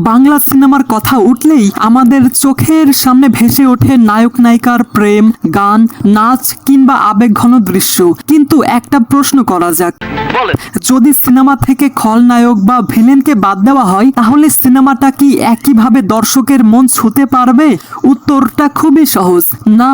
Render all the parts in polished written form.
বাংলা সিনেমার কথা উঠলেই আমাদের চোখের সামনে ভেসে ওঠে নায়ক নায়িকার প্রেম, গান, নাচ কিংবা আবেগঘন দৃশ্য। কিন্তু একটা প্রশ্ন করা যাক, যদি সিনেমা থেকে খলনায়ক বা ভিলেনকে বাদ দেওয়া হয় তাহলে সিনেমাটা কি একইভাবে দর্শকের মন ছুঁতে পারবে? উত্তরটা খুবই সহজ, না।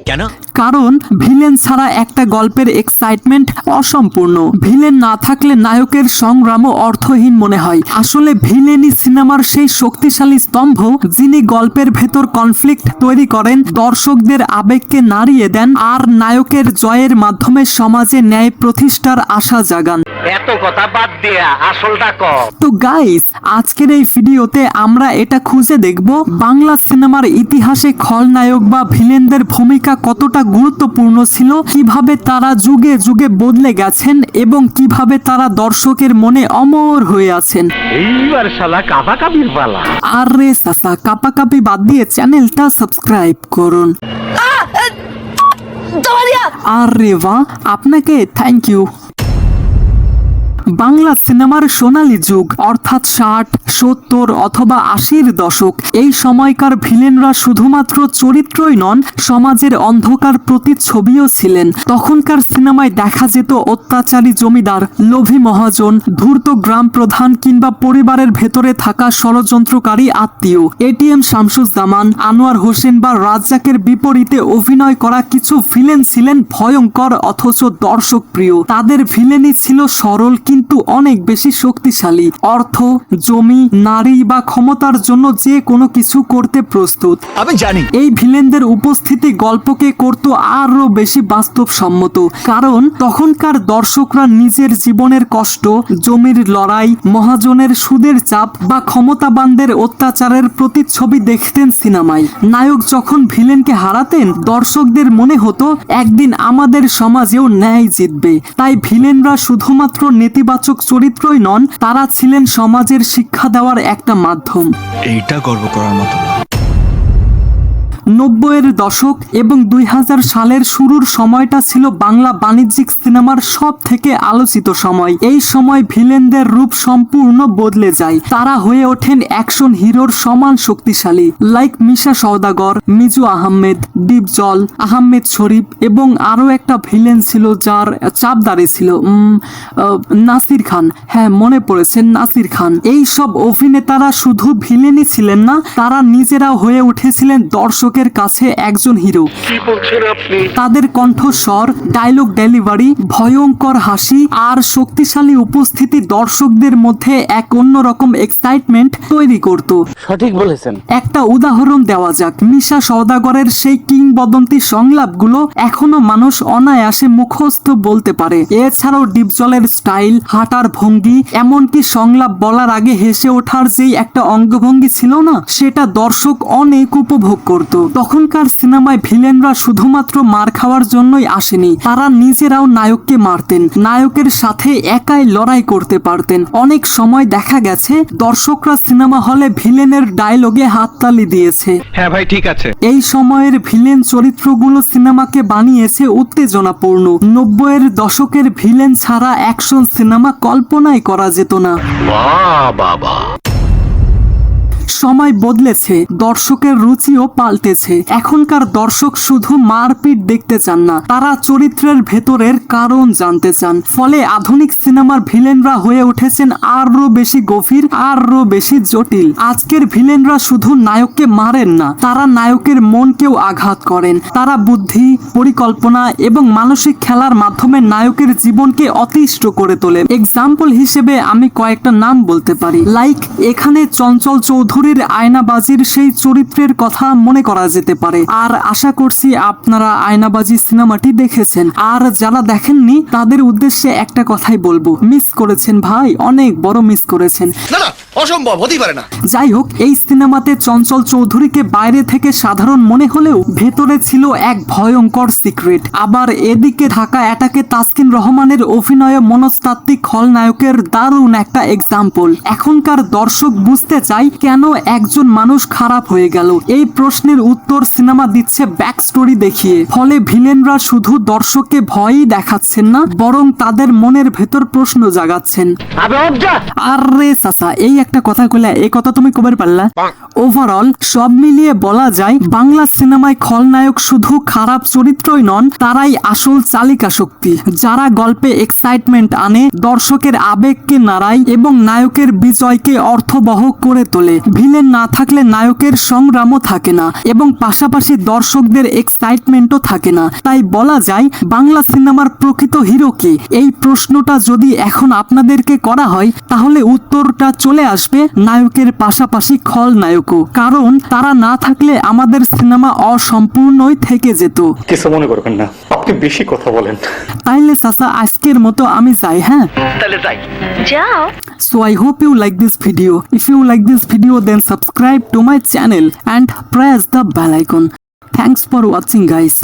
কেন? কারণ ভিলেন ছাড়া একটা গল্পের এক্সাইটমেন্ট অসম্পূর্ণ। ভিলেন না থাকলে নায়কের সংগ্রামও অর্থহীন মনে হয়। আসলে ভিলেনই সিনেমার সেই শক্তিশালী স্তম্ভ যিনি গল্পের ভেতর কনফ্লিক্ট তৈরি করেন, দর্শকদের আবেগকে নাড়িয়ে দেন আর নায়কের জয়ের মাধ্যমে সমাজে ন্যায় প্রতিষ্ঠার আশা জাগান। এত কথা বাদ দিয়া আসলটা ক। তো গাইস, আজকের এই ভিডিওতে আমরা এটা খুঁজে দেখব বাংলা সিনেমার ইতিহাসে খলনায়ক বা ভিলেনদের ভূমিকা কতটা গুরুত্বপূর্ণ ছিল, কিভাবে তারা যুগে যুগে বদলে গেছেন এবং কিভাবে তারা দর্শকের মনে অমর হয়ে আছেন। এইবার শালা কাবাকাবির পালা। আরে চাচা, কাপাকাপি বাদ দিয়ে চ্যানেলটা সাবস্ক্রাইব করুন। আরে বাহ, আপনাকে থ্যাংক ইউ। বাংলা সিনেমার সোনালী যুগ অর্থাৎ 60, 70 অথবা 80-র দশক, এই সময়কার ভিলেনরা শুধুমাত্র চরিত্রই নন, সমাজের অন্ধকার প্রতিচ্ছবিও ছিলেন। তখনকার সিনেমায় দেখা যেত অত্যাচারী জমিদার, লোভী মহাজন, ধূর্ত গ্রাম প্রধান কিংবা পরিবারের ভেতরে থাকা ষড়যন্ত্রকারী আত্মীয়। এটিএম শামসুজ্জামান, আনোয়ার হোসেন বা রাজ্জাকের বিপরীতে অভিনয় করা কিছু ভিলেন ছিলেন ভয়ঙ্কর অথচ দর্শক প্রিয়। তাদের ভিলেনই ছিল সরল কিন্তু অনেক বেশি শক্তিশালী। অর্থ, জমি, নারী বা ক্ষমতার জন্য যে কোনো কিছু করতে প্রস্তুত। আমি জানি এই ভিলেনদের উপস্থিতি গল্পকে করত আরো বেশি বাস্তবসম্মত, কারণ তখনকার দর্শকরা নিজের জীবনের কষ্ট, জমির লড়াই, মহাজনের সুদের চাপ বা ক্ষমতাবানদের অত্যাচারের প্রতিচ্ছবি দেখতেন সিনেমায়। নায়ক যখন ভিলেনকে হারাতেন, দর্শকদের মনে হতো একদিন আমাদের সমাজেও ন্যায় জিতবে। তাই ভিলেনরা শুধুমাত্র নেতিবাচক চরিত্রই নন, তারা ছিলেন সমাজের শিক্ষা দেওয়ার একটা মাধ্যম। এইটা গর্ব করার মতো। 90-এর দশক এবং 2000 সালের শুরুর সময়টা ছিল বাংলা বাণিজ্যিক সিনেমার সব থেকে আলোচিত সময়। এই সময় ভিলেনদের রূপ সম্পূর্ণ বদলে যায়। তারা হয়ে ওঠেন অ্যাকশন হিরোর সমান শক্তিশালী, লাইক মিশা সওদাগর, মিজু আহমেদ, ডিপজল, আহমেদ শরীফ এবং আরো একটা ভিলেন ছিল যার চাপদারি ছিল, নাসির খান। হ্যাঁ, মনে পড়েছে, নাসির খান। এই সব অভিনেতারা শুধু ভিলেনই ছিলেন না, তারা নিজেরাও হয়ে উঠেছিলেন দর্শকের কাছে একজন হিরো। কি বলছেন আপনি? তাদের কণ্ঠস্বর, ডায়লগ ডেলিভারি, ভয়ঙ্কর হাসি আর শক্তিশালী উপস্থিতি দর্শকদের মধ্যে এক অন্যরকম এক্সাইটমেন্ট তৈরি করত। সঠিক বলেছেন। একটা উদাহরণ দেওয়া যাক, মিশা সওদাগরের সেই কিংবদন্তি সংলাপগুলো এখনো মানুষ অনায়াসে মুখস্থ বলতে পারে। এছাড়াও ডিপজলের স্টাইল, হাঁটার ভঙ্গি, এমনকি সংলাপ বলার আগে হেসে ওঠার যেই একটা অঙ্গভঙ্গি ছিল না, সেটা দর্শক অনেক উপভোগ করত। তখনকার সিনেমায় ভিলেনরা শুধুমাত্র মার খাওয়ার জন্যই আসেনি, তারা নিজেরাও নায়ককে মারতেন, নায়কের সাথে একাই লড়াই করতে পারতেন। অনেক সময় দেখা গেছে দর্শকরা সিনেমা হলে ভিলেনের ডায়লগে হাততালি দিয়েছে। হ্যাঁ ভাই, ঠিক আছে। এই সময়ের ভিলেন চরিত্রগুলো সিনেমাকে বানিয়েছে উত্তেজনাপূর্ণ। 90-এর দশকের ভিলেন ছাড়া অ্যাকশন সিনেমা কল্পনাই করা যেত না। বাহ বাবা। সময় বদলেছে, দর্শকের রুচিও পাল্টেছে। এখনকার দর্শক শুধু মারপিট দেখতে চান না, তারা চরিত্রের ভেতরের কারণ জানতে চান। ফলে আধুনিক সিনেমার ভিলেনরা হয়ে উঠেছেন আরো বেশি গভীর, আরো বেশি জটিল। আজকের ভিলেনরা শুধু নায়ককে মারেন না, তারা নায়কের মনকেও আঘাত করেন। তারা বুদ্ধি, পরিকল্পনা এবং মানসিক খেলার মাধ্যমে নায়কের জীবনকে অতিষ্ঠ করে তোলে। এক্সাম্পল হিসেবে আমি কয়েকটা নাম বলতে পারি, লাইক এখানে চঞ্চল চৌধুরীর আয়নাবাজির সেই চরিত্রের কথা মনে করা যেতে পারে। আর আশা করছি আপনারা আয়নাবাজি সিনেমাটি দেখেছেন। আর যারা দেখেননি তাদের উদ্দেশ্যে একটা কথাই বলবো, মিস করেছেন ভাই, অনেক বড় মিস করেছেন। না না, অসম্ভব, হতেই পারে না। যাই হোক, এই সিনেমাতে চঞ্চল চৌধুরীকে বাইরে থেকে সাধারণ মনে হলেও ভেতরে ছিল এক ভয়ঙ্কর সিক্রেট। আবার এদিকে ঢাকা অ্যাটাকে তাসকিন রহমানের অভিনয়ে মনস্তাত্ত্বিক খলনায়কের দারুণ একটা এক্সাম্পল। এখনকার দর্শক বুঝতে চায় কেন একজন মানুষ খারাপ হয়ে গেল। এই প্রশ্নের উত্তর সিনেমা দিচ্ছে ব্যাক স্টোরি দেখিয়ে। ফলে ভিলেনরা শুধু দর্শককে ভয়ই দেখাচ্ছেন না, বরং তাদের মনের ভেতর প্রশ্ন জাগাচ্ছেন। আরে চাচা, এই একটা কথা কইলা, এই কথা তুমি কবার পারলা? ওভারঅল সব মিলিয়ে বলা যায় বাংলা সিনেমায় খলনায়ক শুধু খারাপ চরিত্রই নন, তারাই আসল চালিকা শক্তি, যারা গল্পে এক্সাইটমেন্ট আনে, দর্শকের আবেগকে নাড়ায় এবং নায়কের বিজয়কে অর্থবহ করে তোলে। ভিলেন না থাকলে নায়কের সংগ্রামও থাকে না এবং পাশাপাশি দর্শকদের এক্সাইটমেন্টও থাকে না। তাই বলা যায় বাংলা সিনেমার প্রকৃত হিরো কে? এই প্রশ্নটা যদি এখন আপনাদেরকে করা হয় তাহলে উত্তরটা চলে আসবে নায়কের পাশাপাশি খলনায়কও, কারণ তারা না থাকলে আমাদের সিনেমা অসম্পূর্ণই থেকে যেত। কিছু মনে করবেন না, আপনি বেশি কথা বলেন। তাইলে চাচা আজকের মতো আমি যাই, হ্যাঁ? তাহলে যাই। So I hope you like this video. If you like this video, then subscribe to my channel and press the bell icon. Thanks for watching, guys.